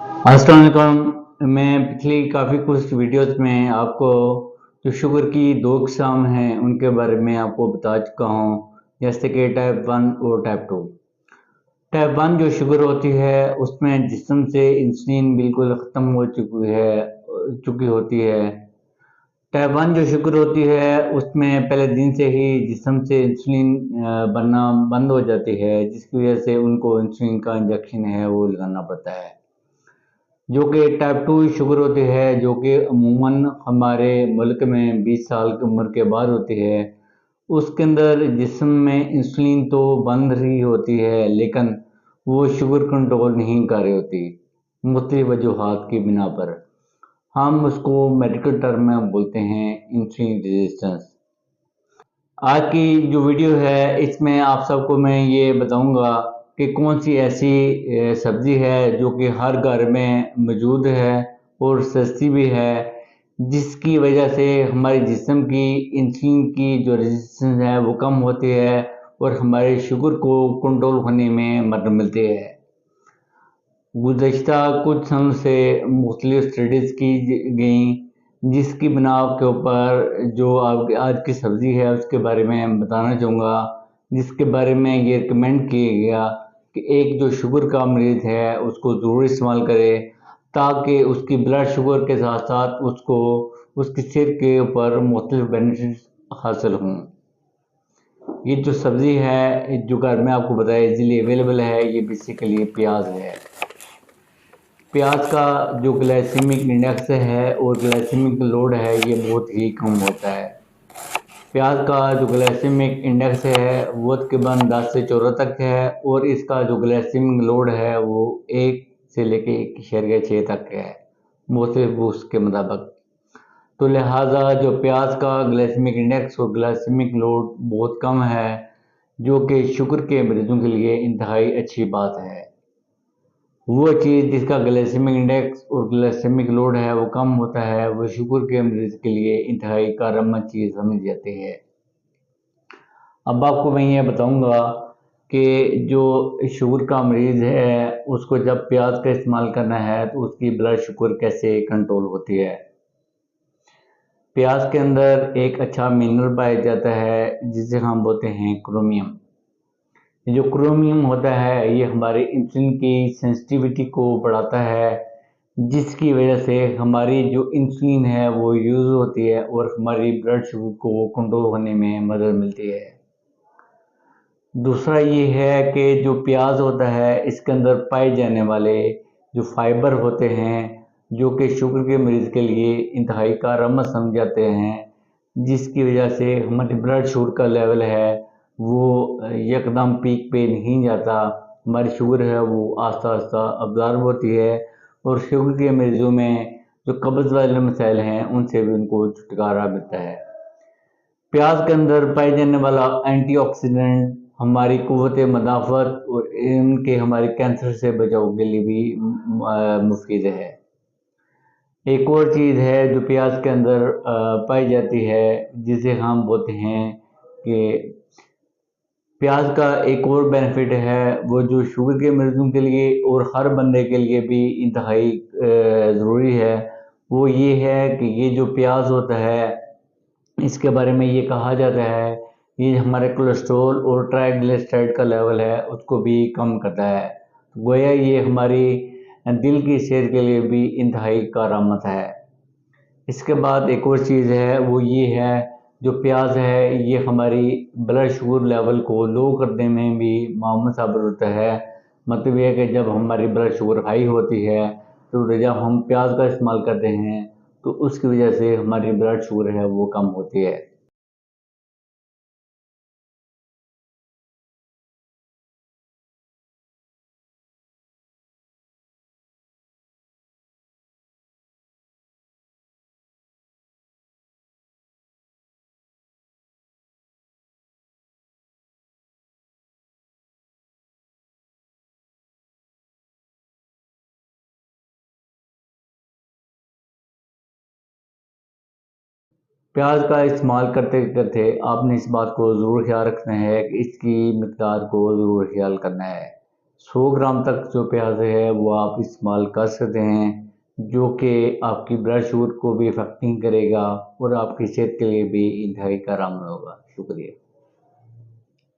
अस्सलाम वालेकुम। मैं पिछली काफ़ी कुछ वीडियोस में आपको जो शुगर की दो अक़साम हैं उनके बारे में आपको बता चुका हूँ, जैसे कि टाइप 1 और टाइप 2। टाइप 1 जो शुगर होती है उसमें जिस्म से इंसुलिन बिल्कुल ख़त्म हो चुकी होती है। टाइप 1 जो शुगर होती है उसमें पहले दिन से ही जिस्म से इंसुलिन बनना बंद हो जाती है, जिसकी वजह से उनको इंसुलिन का इंजेक्शन है वो लगाना पड़ता है। जो कि टाइप 2 शुगर होती है, जो कि अमूमन हमारे मुल्क में 20 साल की उम्र के बाद होती है। उसके अंदर जिस्म में इंसुलिन तो बन रही होती है, लेकिन वो शुगर कंट्रोल नहीं कर रही होती, मुख्तलिफ वजूहात की बिना पर। हम उसको मेडिकल टर्म में बोलते हैं इंसुलिन रेजिस्टेंस। आज की जो वीडियो है इसमें आप सबको मैं ये बताऊंगा कि कौन सी ऐसी सब्ज़ी है जो कि हर घर में मौजूद है और सस्ती भी है, जिसकी वजह से हमारे जिस्म की इंसुलिन की जो रेजिस्टेंस है वो कम होती है और हमारे शुगर को कंट्रोल होने में मदद मिलती है। गुज़श्ता कुछ समय से मुख्तलिफ स्टडीज़ की गई, जिसकी बिना के ऊपर जो आपकी आज की सब्ज़ी है उसके बारे में बताना चाहूँगा, जिसके बारे में ये रिकमेंड किया गया कि एक जो शुगर का मरीज़ है उसको ज़रूर इस्तेमाल करे, ताकि उसकी ब्लड शुगर के साथ साथ उसको उसकी सेहत के ऊपर मुख्तलिफ बेनिफिट्स हासिल हों। ये जो सब्ज़ी है जो घर में आपको बताया इजीली अवेलेबल है, ये बेसिकली प्याज है। प्याज का जो ग्लाइसेमिक इंडेक्स है और ग्लाइसेमिक लोड है ये बहुत ही कम होता है। प्याज का जो ग्लाइसेमिक इंडेक्स है वो तकरीबन 10 से 14 तक है और इसका जो ग्लाइसेमिक लोड है वो 1 से लेके 1.6 तक है, मुख्तलिफ बुक्स के मुताबिक। तो लिहाजा जो प्याज का ग्लाइसेमिक इंडेक्स और ग्लाइसेमिक लोड बहुत कम है, जो कि शुगर के मरीजों के लिए इंतहाई अच्छी बात है। वो चीज़ जिसका ग्लाइसेमिक इंडेक्स और ग्लाइसेमिक लोड है वो कम होता है, वो शुगर के मरीज़ के लिए इंतहाई कारगर चीज़ समझी जाती है। अब आपको मैं ये बताऊंगा कि जो शुगर का मरीज़ है उसको जब प्याज का इस्तेमाल करना है तो उसकी ब्लड शुगर कैसे कंट्रोल होती है। प्याज के अंदर एक अच्छा मिनरल पाया जाता है जिसे हम बोलते हैं क्रोमियम। जो क्रोमियम होता है ये हमारे इंसुलिन की सेंसिटिविटी को बढ़ाता है, जिसकी वजह से हमारी जो इंसुलिन है वो यूज़ होती है और हमारी ब्लड शुगर को कंट्रोल होने में मदद मिलती है। दूसरा ये है कि जो प्याज होता है इसके अंदर पाए जाने वाले जो फाइबर होते हैं, जो कि शुगर के मरीज़ के लिए इंतहाई कारगर समझे जाते हैं, जिसकी वजह से हमारी ब्लड शुगर का लेवल है वो यकदम पीक पे नहीं जाता। हमारी शुगर है वो आस्ता आस्ता अब्ज़ॉर्ब होती है और शुगर के मरीज़ों में जो कब्ज़ वाले मसाइल हैं उनसे भी उनको छुटकारा मिलता है। प्याज के अंदर पाए जाने वाला एंटीऑक्सीडेंट हमारी क़ुव्वत मदाफ़त और इनके हमारे कैंसर से बचाव के लिए भी मुफीद है। एक और चीज़ है जो प्याज के अंदर पाई जाती है, जिसे हम बोलते हैं कि प्याज का एक और बेनिफिट है वो जो शुगर के मरीजों के लिए और हर बंदे के लिए भी इंतहाई ज़रूरी है, वो ये है कि ये जो प्याज होता है इसके बारे में ये कहा जाता है ये हमारे कोलेस्ट्रॉल और ट्राइग्लिसराइड का लेवल है उसको भी कम करता है। गोया ये हमारी दिल की सेहत के लिए भी इंतहाई कारगर है। इसके बाद एक और चीज़ है वो ये है जो प्याज है ये हमारी ब्लड शुगर लेवल को लो करने में भी मामूल साबित होता है। मतलब ये है कि जब हमारी ब्लड शुगर हाई होती है तो जब हम प्याज का इस्तेमाल करते हैं तो उसकी वजह से हमारी ब्लड शुगर है वो कम होती है। प्याज का इस्तेमाल करते करते आपने इस बात को ज़रूर ख्याल रखना है कि इसकी मिक़दार को ज़रूर ख्याल करना है। 100 ग्राम तक जो प्याज है वो आप इस्तेमाल कर सकते हैं, जो कि आपकी ब्लड शुगर को भी इफेक्ट नहीं करेगा और आपकी सेहत के लिए भी इंतहाई कारगर होगा। शुक्रिया।